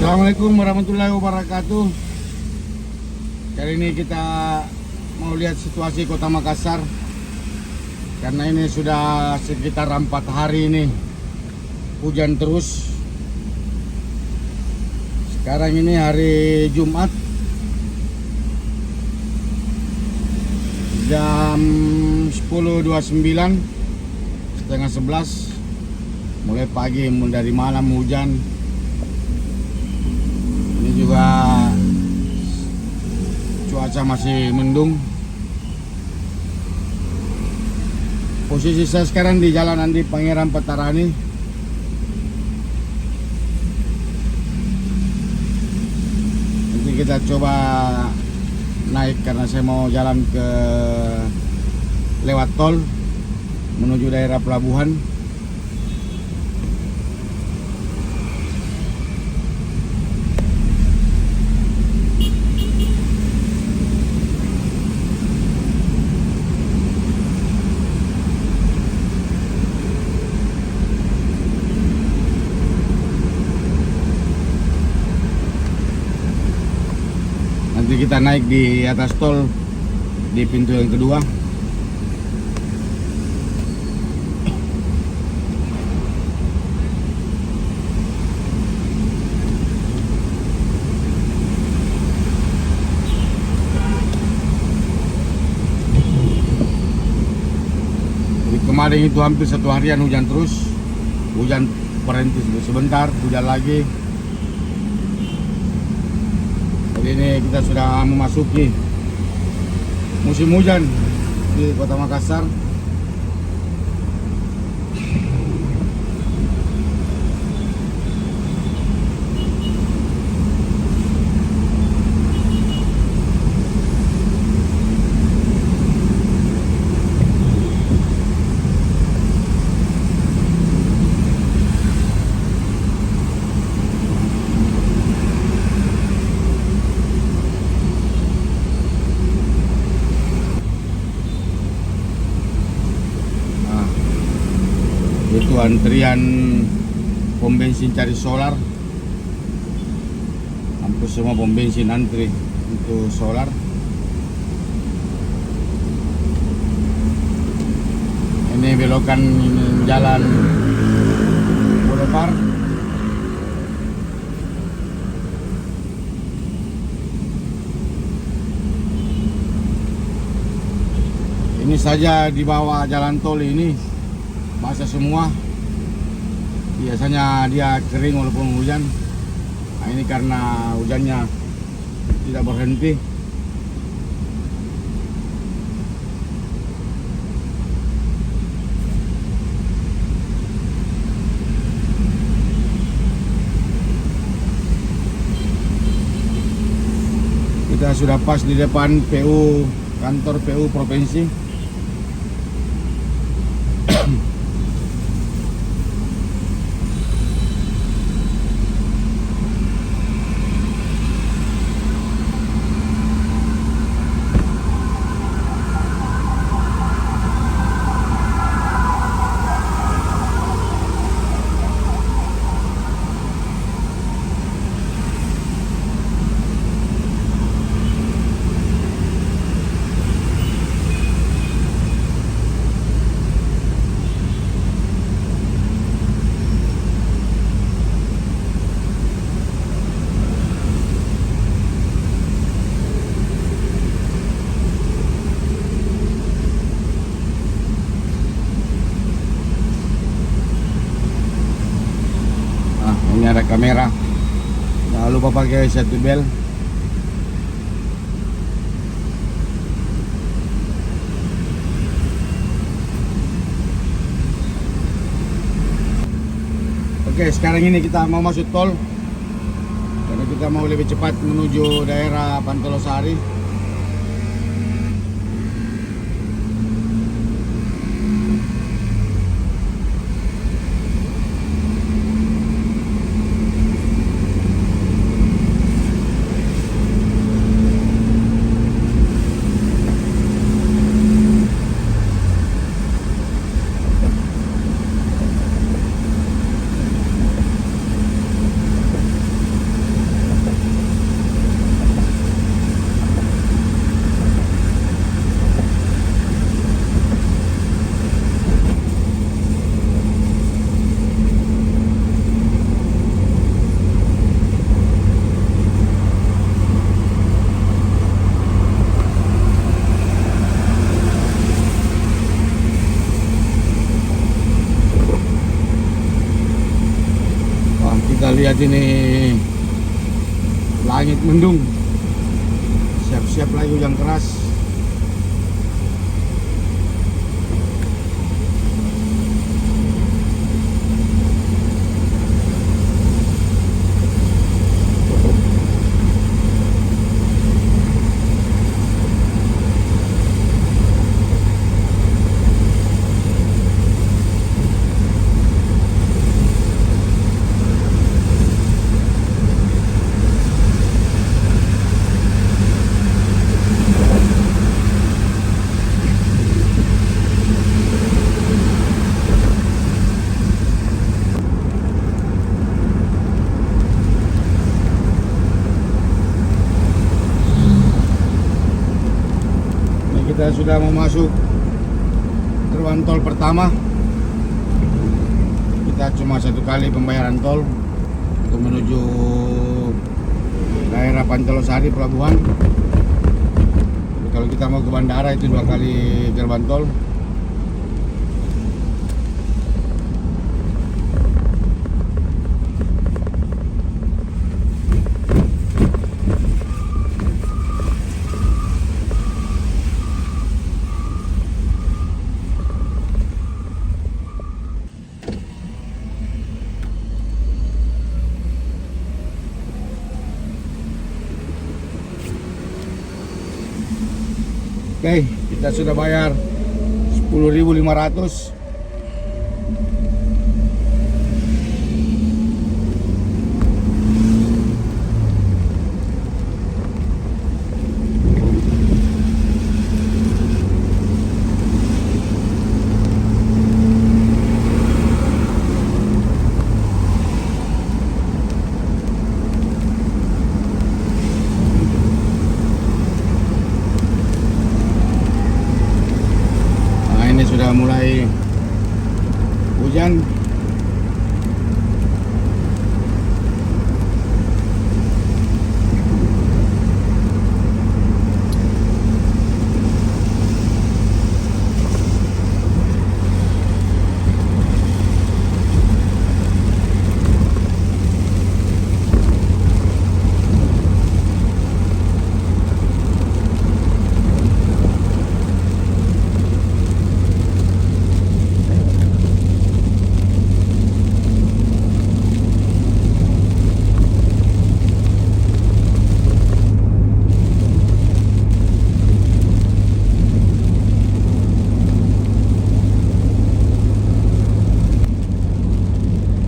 Assalamualaikum warahmatullahi wabarakatuh. Kali ini kita mau lihat situasi Kota Makassar, karena ini sudah sekitar 4 hari ini hujan terus. Sekarang ini hari Jumat, jam 10.29, setengah 11. Mulai pagi, mulai dari malam hujan. Ini juga cuaca masih mendung. Posisi saya sekarang di Jalan Andi Pangeran Petarani. Nanti kita coba naik karena saya mau jalan ke lewat tol menuju daerah pelabuhan. Nanti kita naik di atas tol di pintu yang kedua. Jadi kemarin itu hampir 1 harian hujan terus. Hujan berhenti sebentar, hujan lagi. Jadi ini kita sudah memasuki musim hujan di Kota Makassar. Itu antrian pom bensin cari solar. Hampir semua pom bensin antri untuk solar. Ini belokan jalan Boulevard. Ini saja di bawah jalan tol ini basah semua. Biasanya dia kering walaupun hujan. Nah, ini karena hujannya tidak berhenti. Kita sudah pas di depan PU, kantor PU provinsi. Ini ada kamera. Jangan lupa pakai safety belt. Oke, sekarang ini kita mau masuk tol karena kita mau lebih cepat menuju daerah Pantolosari. kita lihat ini langit mendung, siap-siap lagi hujan keras. Kita sudah mau masuk gerbang tol pertama. Kita cuma satu kali pembayaran tol untuk menuju daerah Pantelosari pelabuhan. Tapi kalau kita mau ke bandara itu 2 kali gerbang tol. Oke, kita sudah bayar 10.500. Sudah mulai hujan.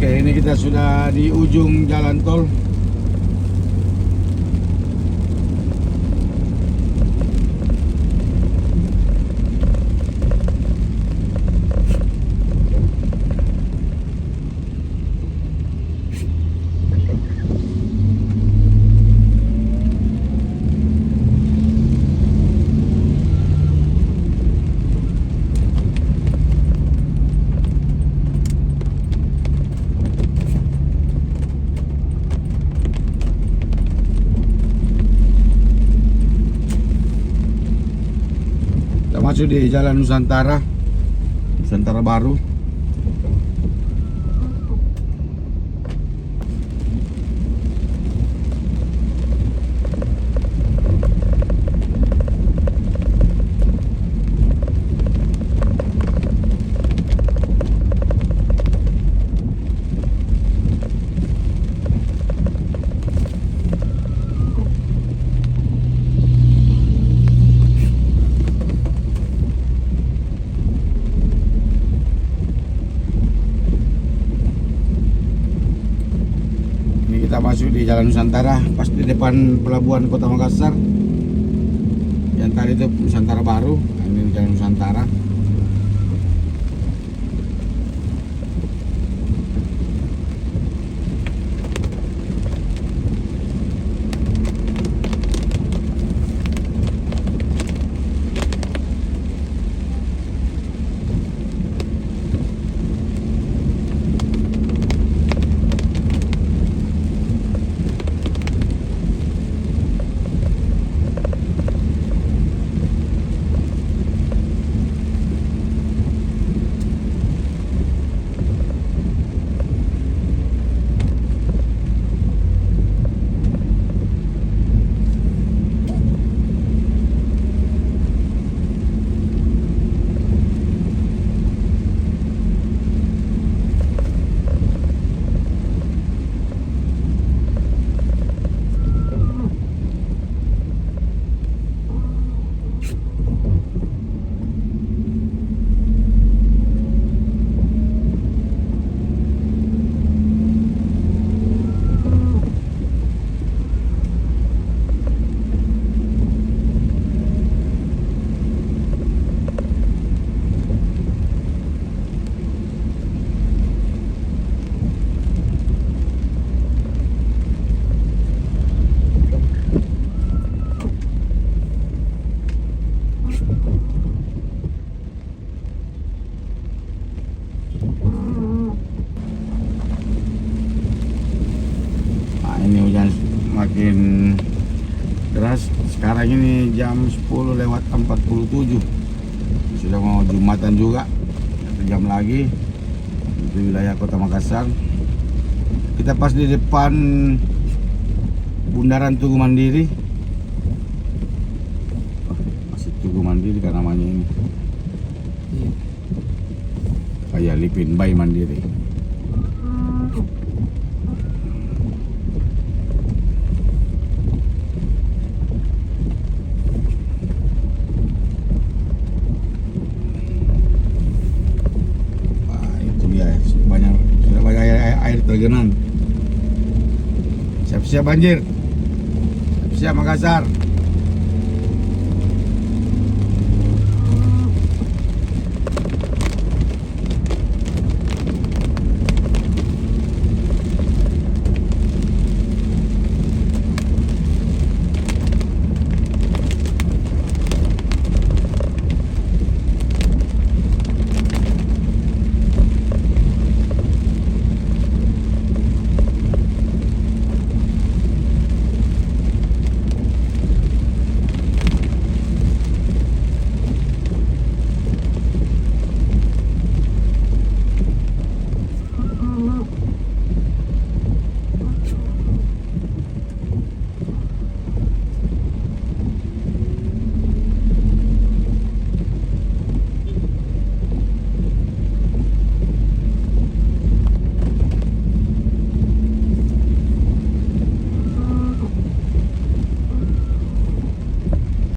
Oke, ini kita sudah di ujung jalan tol. Masuk di Jalan Nusantara Baru. Kita masuk di Jalan Nusantara, pas di depan pelabuhan Kota Makassar. Yang tadi itu Nusantara Baru, nah, ini Jalan Nusantara. semakin deras. Sekarang ini jam 10:47. Sudah mau Jumatan juga. 1 jam lagi di wilayah Kota Makassar. Kita pas di depan Bundaran Tugu Mandiri. Masih Tugu Mandiri kan namanya ini. Kayak Lipin Bay Mandiri. Sudah banyak air tergenang. Siap-siap banjir. Siap-siap Makassar.